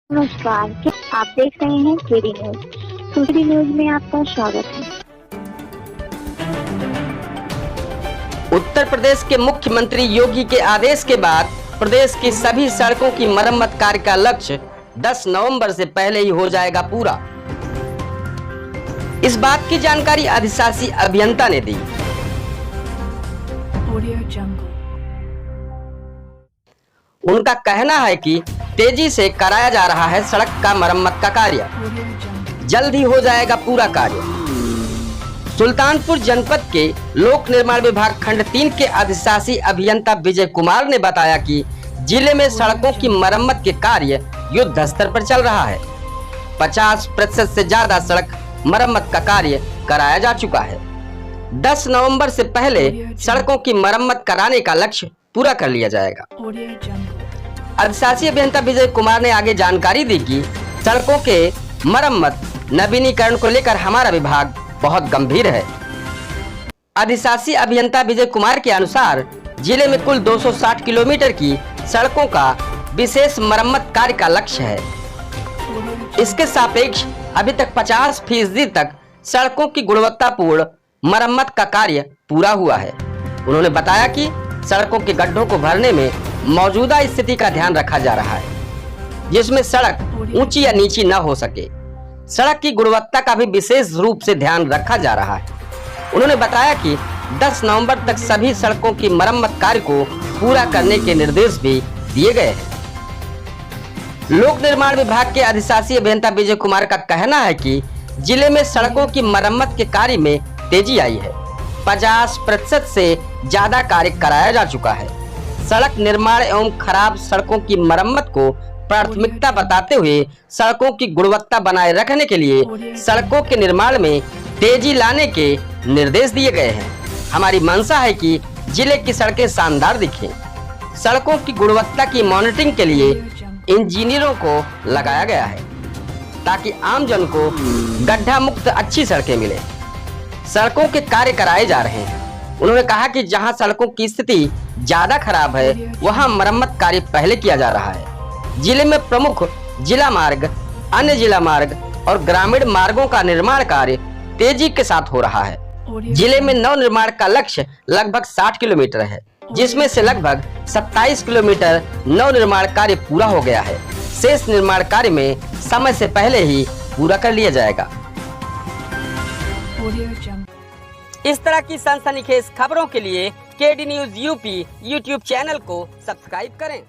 नमस्कार, आप देख रहे हैं केडी न्यूज। केडी न्यूज में आपका स्वागत है। उत्तर प्रदेश के मुख्यमंत्री योगी के आदेश के बाद प्रदेश की सभी सड़कों की मरम्मत कार्य का लक्ष्य 10 नवंबर से पहले ही हो जाएगा पूरा। इस बात की जानकारी अधिशासी अभियंता ने दी। उनका कहना है कि तेजी से कराया जा रहा है सड़क का मरम्मत का कार्य, जल्द ही हो जाएगा पूरा कार्य। सुल्तानपुर जनपद के लोक निर्माण विभाग खंड 3 के अधिशासी अभियंता विजय कुमार ने बताया कि जिले में सड़कों की मरम्मत के कार्य युद्ध स्तर पर चल रहा है। 50% से ज्यादा सड़क मरम्मत का कार्य कराया जा चुका है। 10 नवंबर से पहले सड़कों की मरम्मत कराने का लक्ष्य पूरा कर लिया जाएगा। अधिशासी अभियंता विजय कुमार ने आगे जानकारी दी कि सड़कों के मरम्मत नवीनीकरण को लेकर हमारा विभाग बहुत गंभीर है। अधिशासी अभियंता विजय कुमार के अनुसार जिले में कुल 260 किलोमीटर की सड़कों का विशेष मरम्मत कार्य का लक्ष्य है। इसके सापेक्ष अभी तक 50% तक सड़कों की गुणवत्तापूर्ण मरम्मत का कार्य पूरा हुआ है। उन्होंने बताया कि सड़कों के गड्ढों को भरने में मौजूदा स्थिति का ध्यान रखा जा रहा है, जिसमें सड़क ऊंची या नीची न हो सके। सड़क की गुणवत्ता का भी विशेष रूप से ध्यान रखा जा रहा है। उन्होंने बताया कि 10 नवंबर तक सभी सड़कों की मरम्मत कार्य को पूरा करने के निर्देश भी दिए गए हैं। लोक निर्माण विभाग के अधिशासी अभियंता विजय कुमार का कहना है कि जिले में सड़कों की मरम्मत के कार्य में तेजी आई है। 50% से ज्यादा कार्य कराया जा चुका है। सड़क निर्माण एवं खराब सड़कों की मरम्मत को प्राथमिकता बताते हुए सड़कों की गुणवत्ता बनाए रखने के लिए सड़कों के निर्माण में तेजी लाने के निर्देश दिए गए हैं। हमारी मंशा है कि जिले की सड़कें शानदार दिखें। सड़कों की गुणवत्ता की मॉनिटरिंग के लिए इंजीनियरों को लगाया गया है, ताकि आम जन को गड्ढा मुक्त अच्छी सड़कें मिले। सड़कों के कार्य कराए जा रहे हैं। उन्होंने कहा कि जहां सड़कों की स्थिति ज्यादा खराब है, वहां मरम्मत कार्य पहले किया जा रहा है। जिले में प्रमुख जिला मार्ग, अन्य जिला मार्ग और ग्रामीण मार्गों का निर्माण कार्य तेजी के साथ हो रहा है। जिले में नव निर्माण का लक्ष्य लगभग 60 किलोमीटर है, जिसमें से लगभग 27 किलोमीटर नव निर्माण कार्य पूरा हो गया है। शेष निर्माण कार्य में समय से पहले ही पूरा कर लिया जाएगा। इस तरह की सनसनीखेज खबरों के लिए KD news UP YouTube channel को सब्सक्राइब करें।